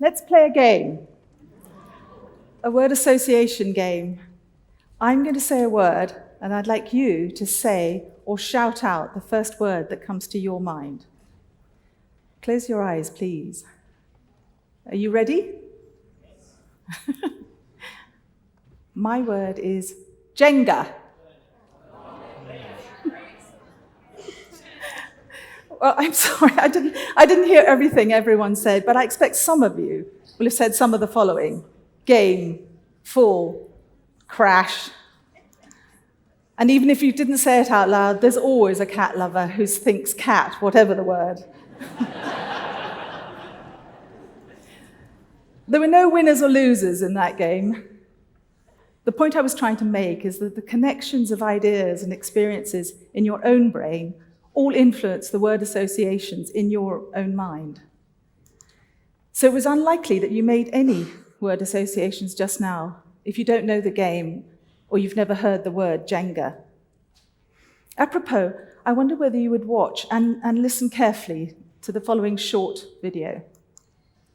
Let's play a game, a word association game. I'm going to say a word, and I'd like you to say or shout out the first word that comes to your mind. Close your eyes, please. Are you ready? My word is Jenga. Well, I'm sorry, I didn't hear everything everyone said, but I expect some of you will have said some of the following: game, fall, crash. And even if you didn't say it out loud, there's always a cat lover who thinks cat, whatever the word. There were no winners or losers in that game. The point I was trying to make is that the connections of ideas and experiences in your own brain all influence the word associations in your own mind. So it was unlikely that you made any word associations just now if you don't know the game or you've never heard the word Jenga. Apropos, I wonder whether you would watch and listen carefully to the following short video.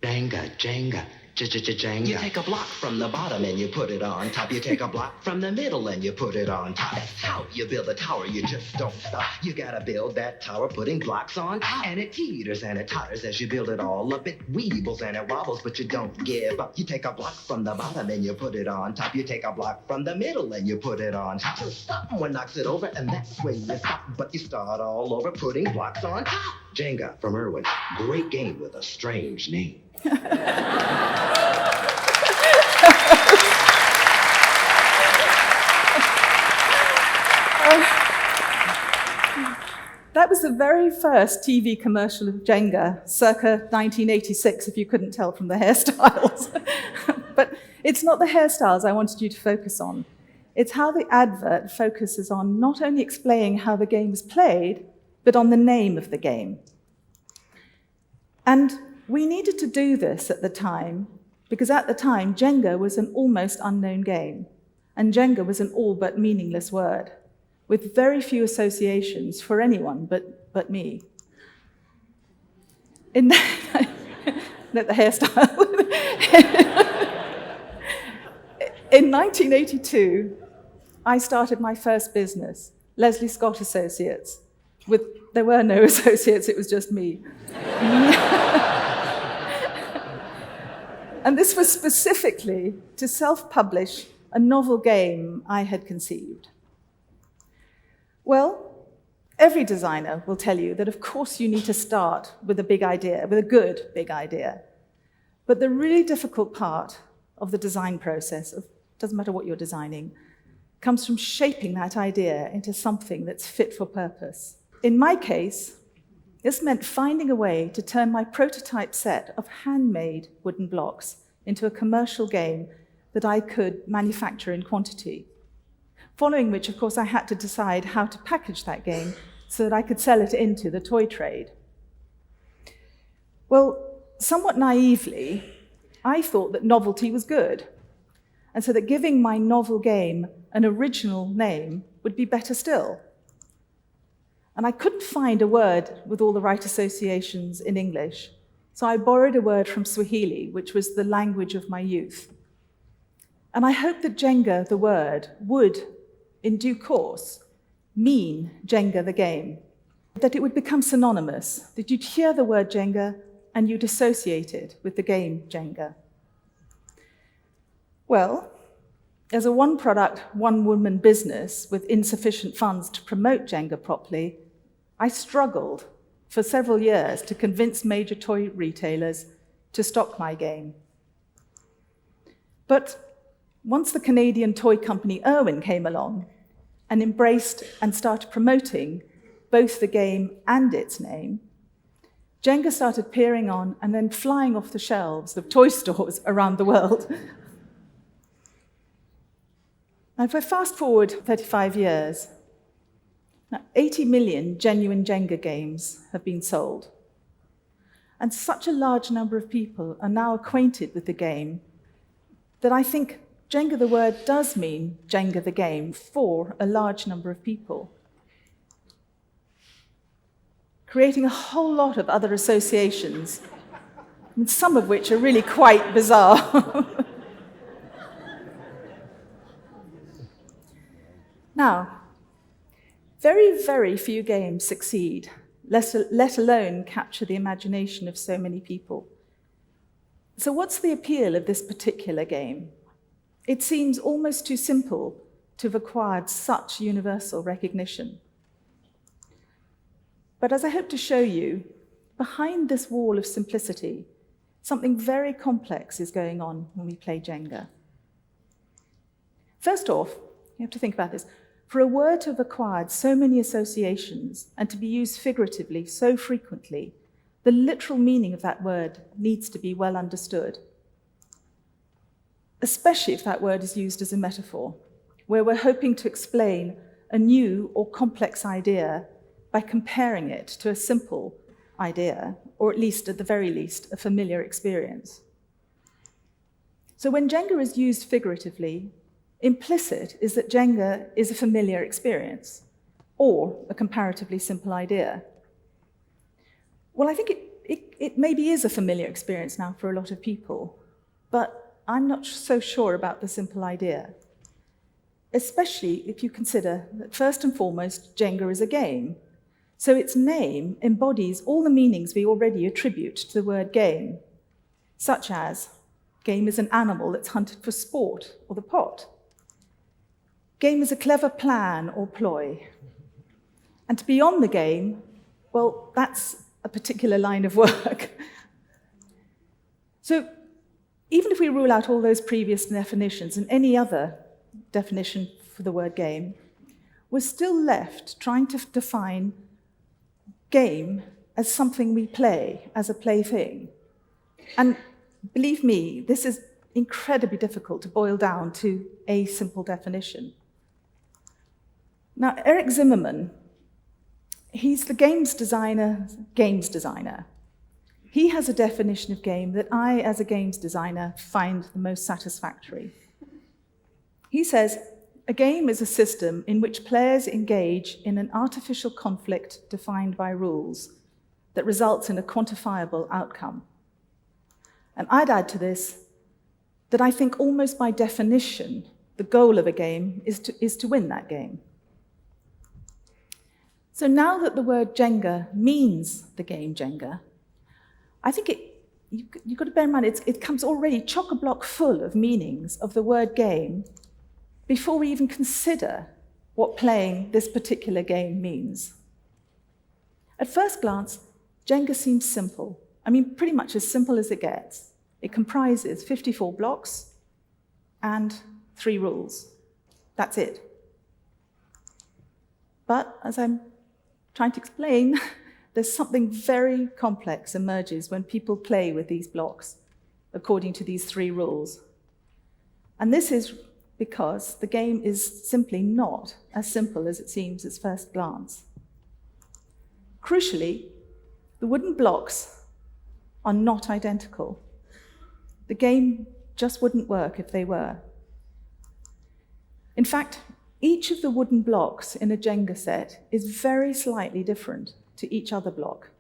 Jenga, Jenga, Jenga. You take a block from the bottom and you put it on top. You take a block from the middle and you put it on top. That's how you build a tower, you just don't stop. You gotta build that tower putting blocks on top. And it teeters and it totters as you build it all up. It weebles and it wobbles, but you don't give up. You take a block from the bottom and you put it on top. You take a block from the middle and you put it on top. So someone knocks it over and that's when you stop. But you start all over putting blocks on top. Jenga from Irwin. Great game with a strange name. That was the very first TV commercial of Jenga, circa 1986, if you couldn't tell from the hairstyles. But it's not the hairstyles I wanted you to focus on. It's how the advert focuses on not only explaining how the game is played, but on the name of the game. And we needed to do this at the time, because at the time, Jenga was an almost unknown game, and Jenga was an all but meaningless word, with very few associations for anyone but me. In the hairstyle. In 1982, I started my first business, Leslie Scott Associates. There were no associates, it was just me. And this was specifically to self-publish a novel game I had conceived. Well, every designer will tell you that of course you need to start with a big idea, with a good big idea. But the really difficult part of the design process, doesn't matter what you're designing, comes from shaping that idea into something that's fit for purpose. In my case, this meant finding a way to turn my prototype set of handmade wooden blocks into a commercial game that I could manufacture in quantity. Following which, of course, I had to decide how to package that game so that I could sell it into the toy trade. Well, somewhat naively, I thought that novelty was good, and so that giving my novel game an original name would be better still. And I couldn't find a word with all the right associations in English, so I borrowed a word from Swahili, which was the language of my youth. And I hoped that Jenga, the word, would, in due course, mean Jenga the game, that it would become synonymous, that you'd hear the word Jenga and you'd associate it with the game Jenga. Well, as a one-product, one-woman business with insufficient funds to promote Jenga properly, I struggled for several years to convince major toy retailers to stock my game. But once the Canadian toy company Irwin came along and embraced and started promoting both the game and its name, Jenga started appearing on and then flying off the shelves of toy stores around the world. Now, if I fast forward 35 years, now 80 million genuine Jenga games have been sold. And such a large number of people are now acquainted with the game that I think Jenga the word does mean Jenga the game for a large number of people, creating a whole lot of other associations and some of which are really quite bizarre. Now, very, very few games succeed, let alone capture the imagination of so many people. So what's the appeal of this particular game? It seems almost too simple to have acquired such universal recognition. But as I hope to show you, behind this wall of simplicity, something very complex is going on when we play Jenga. First off, you have to think about this. For a word to have acquired so many associations and to be used figuratively so frequently, the literal meaning of that word needs to be well understood, especially if that word is used as a metaphor, where we're hoping to explain a new or complex idea by comparing it to a simple idea, or at least, at the very least, a familiar experience. So when Jenga is used figuratively, implicit is that Jenga is a familiar experience, or a comparatively simple idea. Well, I think it maybe is a familiar experience now for a lot of people, but I'm not so sure about the simple idea, especially if you consider that first and foremost, Jenga is a game. So its name embodies all the meanings we already attribute to the word game, such as game is an animal that's hunted for sport or the pot. Game is a clever plan or ploy. And beyond the game, well, that's a particular line of work. So even if we rule out all those previous definitions and any other definition for the word game, we're still left trying to define game as something we play, as a plaything. And believe me, this is incredibly difficult to boil down to a simple definition. Now, Eric Zimmerman, he's the games designer. He has a definition of game that I, as a games designer, find the most satisfactory. He says, a game is a system in which players engage in an artificial conflict defined by rules that results in a quantifiable outcome. And I'd add to this that I think almost by definition, the goal of a game is to win that game. So now that the word Jenga means the game Jenga, I think you've got to bear in mind it comes already chock-a-block full of meanings of the word game before we even consider what playing this particular game means. At first glance, Jenga seems simple. I mean, pretty much as simple as it gets. It comprises 54 blocks and 3 rules. That's it. But as I'm trying to explain, there's something very complex emerges when people play with these blocks according to these 3 rules. And this is because the game is simply not as simple as it seems at first glance. Crucially, the wooden blocks are not identical. The game just wouldn't work if they were. In fact, each of the wooden blocks in a Jenga set is very slightly different to each other block.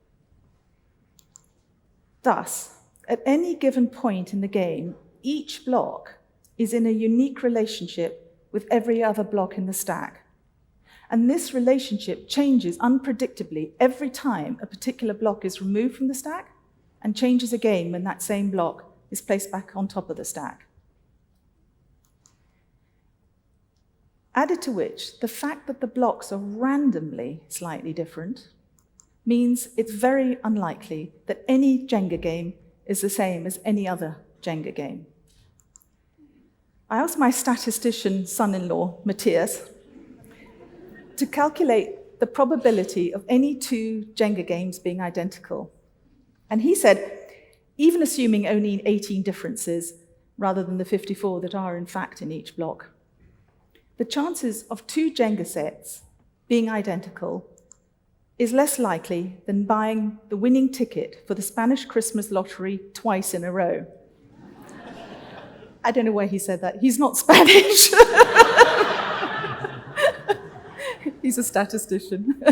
Thus, at any given point in the game, each block is in a unique relationship with every other block in the stack. And this relationship changes unpredictably every time a particular block is removed from the stack and changes again when that same block is placed back on top of the stack. Added to which, the fact that the blocks are randomly slightly different means it's very unlikely that any Jenga game is the same as any other Jenga game. I asked my statistician son-in-law, Matthias, to calculate the probability of any 2 Jenga games being identical. And he said, even assuming only 18 differences, rather than the 54 that are in fact in each block, the chances of 2 Jenga sets being identical is less likely than buying the winning ticket for the Spanish Christmas lottery twice in a row. I don't know why he said that. He's not Spanish. He's a statistician.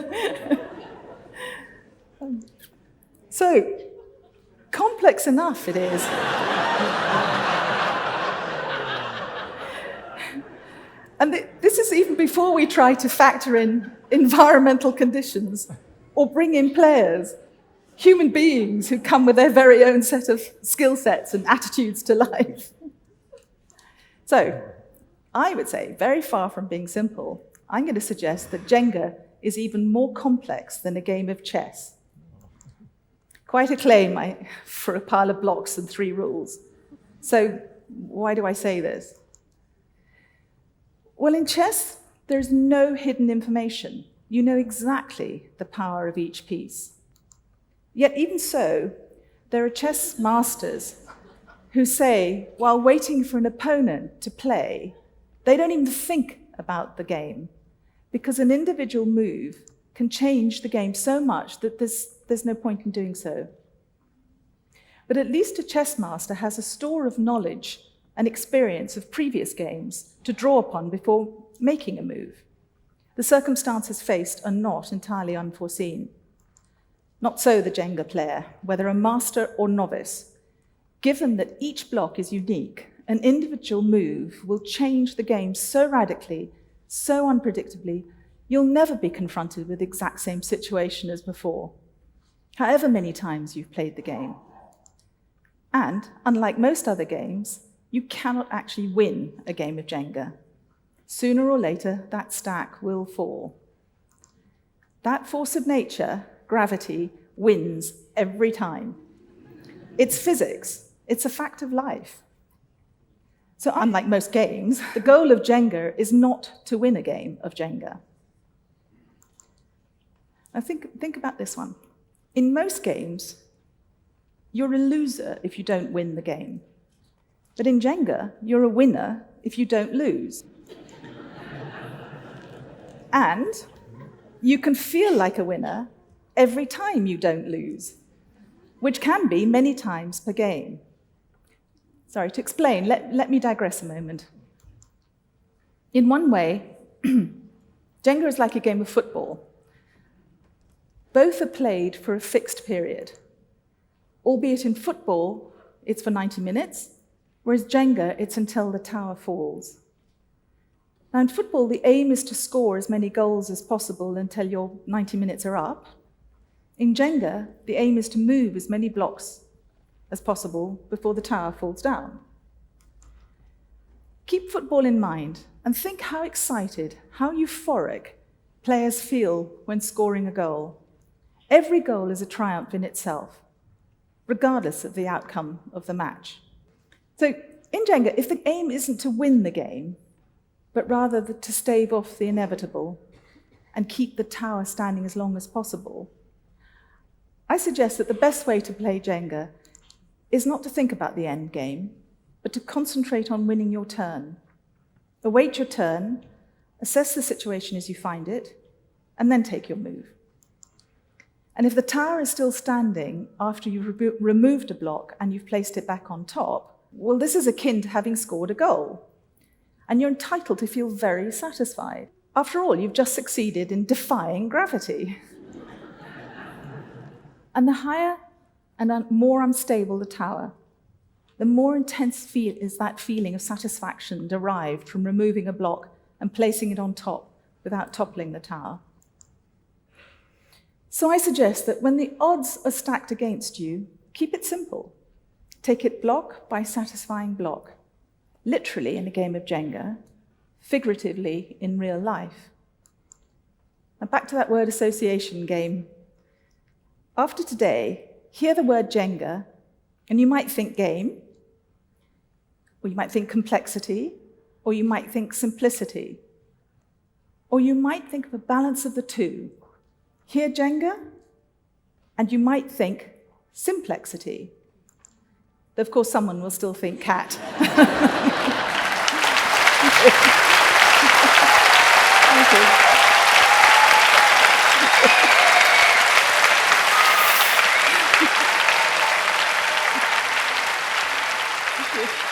So, complex enough, it is. And this is even before we try to factor in environmental conditions or bring in players, human beings who come with their very own set of skill sets and attitudes to life. So, I would say, very far from being simple, I'm going to suggest that Jenga is even more complex than a game of chess. Quite a claim for a pile of blocks and 3 rules. So, why do I say this? Well, in chess, there's no hidden information. You know exactly the power of each piece. Yet even so, there are chess masters who say, while waiting for an opponent to play, they don't even think about the game, because an individual move can change the game so much that there's no point in doing so. But at least a chess master has a store of knowledge and experience of previous games to draw upon before making a move. The circumstances faced are not entirely unforeseen. Not so the Jenga player, whether a master or novice. Given that each block is unique, an individual move will change the game so radically, so unpredictably, you'll never be confronted with the exact same situation as before, however many times you've played the game. And, unlike most other games, you cannot actually win a game of Jenga. Sooner or later, that stack will fall. That force of nature, gravity, wins every time. It's physics. It's a fact of life. So unlike most games, the goal of Jenga is not to win a game of Jenga. Now think about this one. In most games, you're a loser if you don't win the game. But in Jenga, you're a winner if you don't lose. And you can feel like a winner every time you don't lose, which can be many times per game. Sorry, to explain, let me digress a moment. In one way, Jenga is like a game of football. Both are played for a fixed period, albeit in football, it's for 90 minutes, whereas Jenga, it's until the tower falls. Now, in football, the aim is to score as many goals as possible until your 90 minutes are up. In Jenga, the aim is to move as many blocks as possible before the tower falls down. Keep football in mind and think how excited, how euphoric players feel when scoring a goal. Every goal is a triumph in itself, regardless of the outcome of the match. So in Jenga, if the aim isn't to win the game, but rather to stave off the inevitable and keep the tower standing as long as possible, I suggest that the best way to play Jenga is not to think about the end game, but to concentrate on winning your turn. Await your turn, assess the situation as you find it, and then take your move. And if the tower is still standing after you've removed a block and you've placed it back on top, well, this is akin to having scored a goal. And you're entitled to feel very satisfied. After all, you've just succeeded in defying gravity. And the higher and more unstable the tower, the more intense is that feeling of satisfaction derived from removing a block and placing it on top without toppling the tower. So I suggest that when the odds are stacked against you, keep it simple. Take it block by satisfying block, literally in a game of Jenga, figuratively in real life. Now back to that word association game. After today, hear the word Jenga, and you might think game, or you might think complexity, or you might think simplicity, or you might think of a balance of the two. Hear Jenga, and you might think simplexity. Though, of course, someone will still think cat. Thank you.